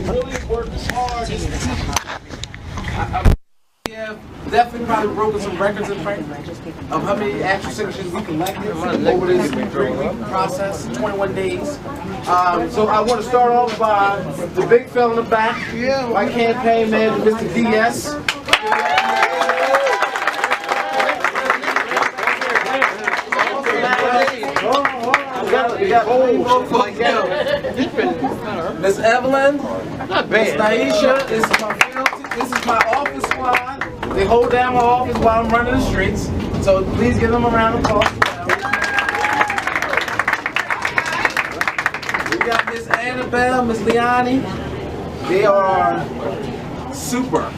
really worked hard. Yeah, definitely probably broken some records in Frank of how many actual signatures we collected over this 3-week process, 21 days. So I want to start off by the big fella in the back, my campaign manager, Mr. DS. Miss Evelyn, Miss Naisha, this is my field, this is my office squad. They hold down my office while I'm running the streets, so please give them a round of applause. We got Miss Annabelle, Miss Leonie. They are super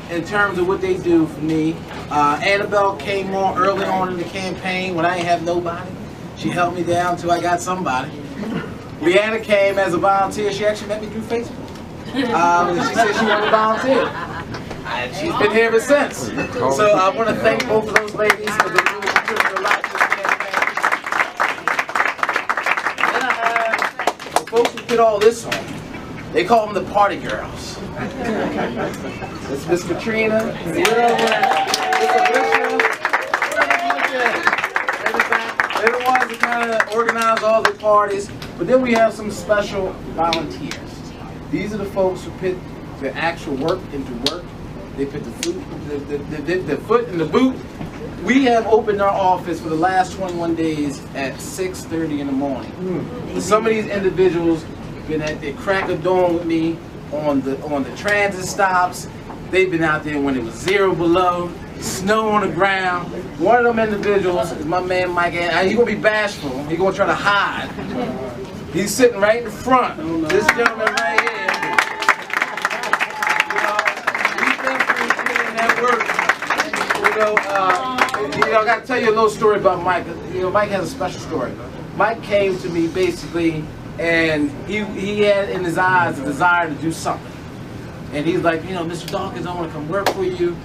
in terms of what they do for me. Annabelle came on early on in the campaign when I didn't have nobody. She held me down until I got somebody. Leanna came as a volunteer. She actually met me through Facebook. She said she wanted to volunteer. And she's been here ever since. So I want to thank both of those ladies for the really contributed a lot to this campaign. Then I have the folks who put all this on. They call them the party girls. It's Miss Katrina, Miss Alicia. They're the ones that kind of organize all the parties. But then we have some special volunteers. These are the folks who put the actual work into work. They put the foot in the boot. We have opened our office for the last 21 days at 6:30 in the morning. Some of these individuals have been at the crack of dawn with me on the transit stops. They've been out there when it was 0 below. Snow on the ground. One of them individuals is my man Mike. He's gonna be bashful. He's gonna try to hide. He's sitting right in the front. This gentleman right here. He's definitely putting in that work. I gotta tell you a little story about Mike. Mike has a special story. Mike came to me basically, and he had in his eyes a desire to do something. And he's like, Mr. Dawkins, I want to come work for you.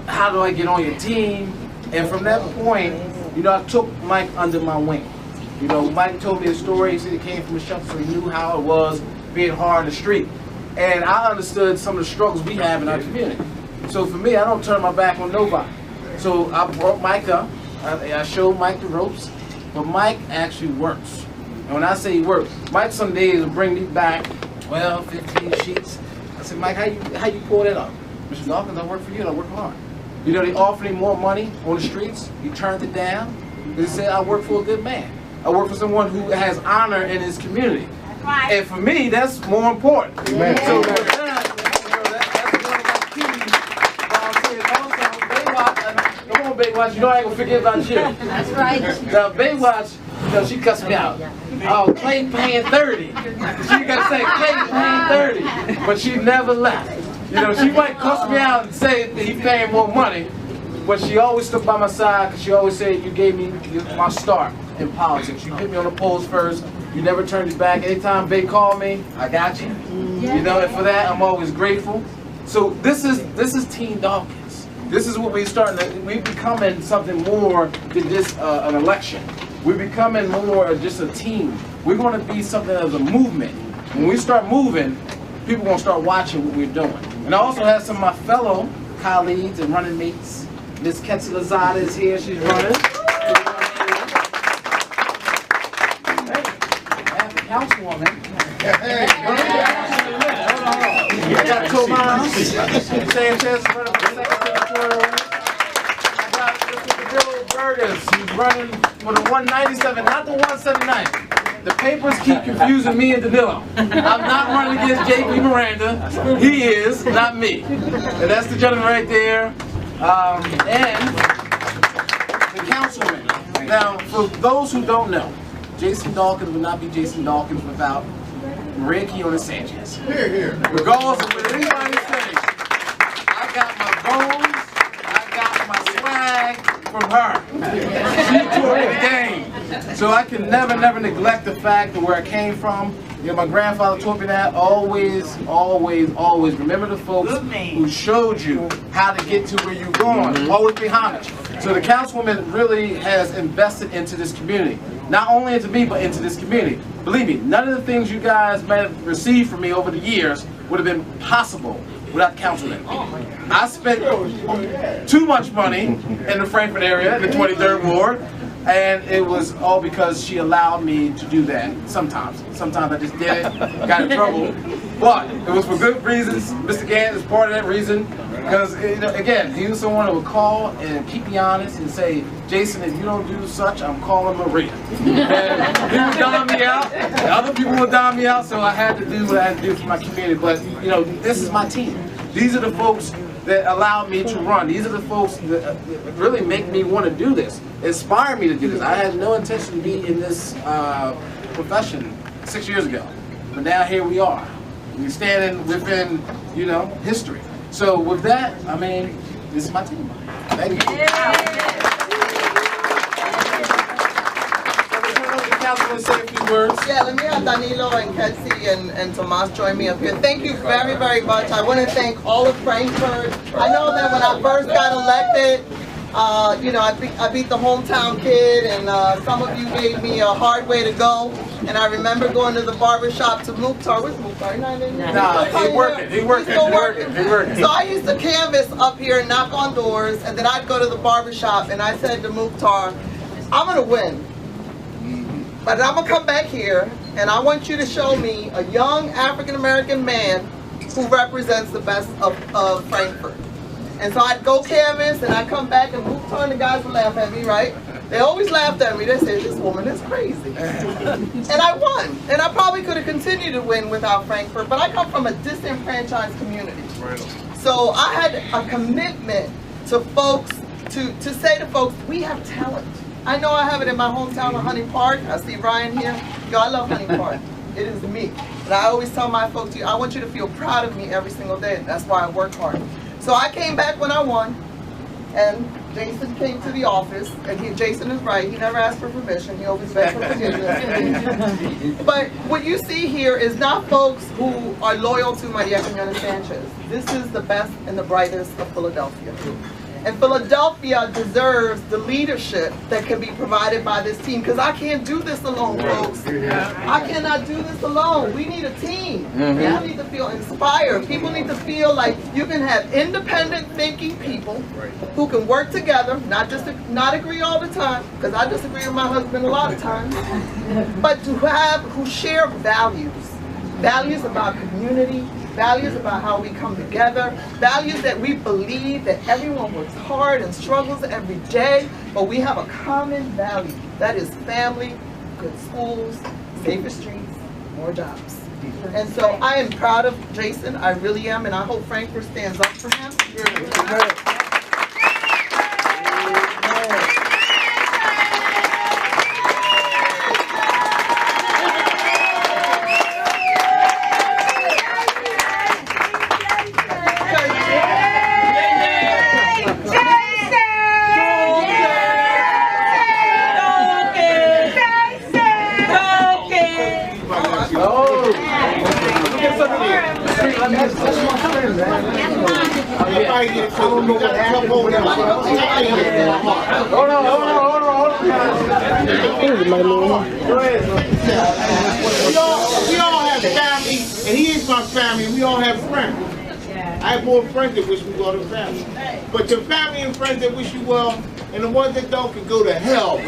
How do I get on your team? And from that point, I took Mike under my wing. Mike told me a story. He said he came from a shelter, so he knew how it was being hard on the street. And I understood some of the struggles we have in our community. So for me, I don't turn my back on nobody. So I brought Mike up. I showed Mike the ropes. But Mike actually works. And when I say he works, Mike some days will bring me back 12, 15 sheets. I said, Mike, how you pull that up? Mr. Dawkins, I work for you and I work hard. They offered him more money on the streets. He turned it down. He said, I work for a good man. I work for someone who has honor in his community. Right. And for me, that's more important. Amen. So that's one of my key volunteers. Also, Baywatch, come on, Baywatch, I ain't gonna forget about you. That's right. Now, Baywatch, she cussed me out. Oh, Clay paying 30. She gotta say, Clay paying 30. But she never left. She might cuss me out and say that he's paying more money, but she always stood by my side because she always said, you gave me my start in politics. You put me on the polls first. You never turned your back. Anytime they call me, I got you. And for that, I'm always grateful. So this is Team Dawkins. This is what we're becoming something more than just an election. We're becoming more just a team. We're going to be something as a movement. When we start moving, people are going to start watching what we're doing. And I also have some of my fellow colleagues and running mates. Miss Quetzalazada is here, she's running. I have the Councilwoman. I got Quiñones-Sanchez running for the second territorial. I got Mr. Burgess, he's running for the 197, not the 179. The papers keep confusing me and Danilo. I'm not running against J.P. Miranda. He is, not me. And that's the gentleman right there. And the councilman. Now, for those who don't know, Jason Dawkins would not be Jason Dawkins without Maria Quiones-Sanchez. Regardless of what anybody says, I got my bones, I got my swag from her. She taught me the game. So I can never neglect the fact of where I came from. My grandfather taught me that. Always remember the folks who showed you how to get to where you're going. Always pay homage. So the councilwoman really has invested into this community. Not only into me, but into this community. Believe me, none of the things you guys may have received from me over the years would have been possible without Councilwoman. I spent too much money in the Frankfurt area, in the 23rd Ward, and it was all because she allowed me to do that sometimes. Sometimes I just did it, got in trouble, but it was for good reasons. Mr. Gant is part of that reason, because, you know, again, he was someone who would call and keep me honest and say, Jason, if you don't do such, I'm calling Maria. And he would dime me out, and other people would dime me out, so I had to do what I had to do for my community. But, you know, this is my team. These are the folks that allowed me to run. These are the folks that really make me want to do this, inspire me to do this. I had no intention to be in this profession 6 years ago, but now here we are. We're standing within, you know, history. So with that, I mean, this is my team. Thank you. Councilwoman, say a few words. Yeah, let me have Danilo and Ketsi and Tomas join me up here. Thank you very, very much. I want to thank all of Frankfurt. I know that when I first got elected, you know, I beat the hometown kid, and some of you gave me a hard way to go. And I remember going to the barber shop to Mukhtar. Where's Mukhtar? Nah, he's working. He's working. So I used to canvas up here and knock on doors, and then I'd go to the barber shop, and I said to Mukhtar, I'm going to win. But I'm going to come back here, and I want you to show me a young African-American man who represents the best of Frankfurt. And so I'd go canvas, and I'd come back, and Mukhtar and the guys would laugh at me, right? They always laughed at me. They said, this woman is crazy. And I won. And I probably could have continued to win without Frankfurt, but I come from a disenfranchised community. So I had a commitment to folks, to say to folks, we have talent. I know I have it in my hometown of Honey Park. I see Ryan here. Yo, I love Honey Park. It is me. And I always tell my folks, I want you to feel proud of me every single day. That's why I work hard. So I came back when I won, and Jason came to the office, and Jason is right. He never asked for permission. He always begged for forgiveness. But what you see here is not folks who are loyal to Maria Quiñones-Sanchez. This is the best and the brightest of Philadelphia. And Philadelphia deserves the leadership that can be provided by this team, because I can't do this alone, folks. I cannot do this alone. We need a team. People need to feel inspired. People need to feel like you can have independent thinking people who can work together, not agree all the time, because I disagree with my husband a lot of times, but who share values about community, values about how we come together, values that we believe that everyone works hard and struggles every day, but we have a common value. That is family, good schools, safer streets, more jobs. And so I am proud of Jason, I really am, and I hope Frankfurt stands up for him. We all have family, and he is my family, and we all have friends. I have more friends that wish me well than family. But your family and friends that wish you well, and the ones that don't can go to hell.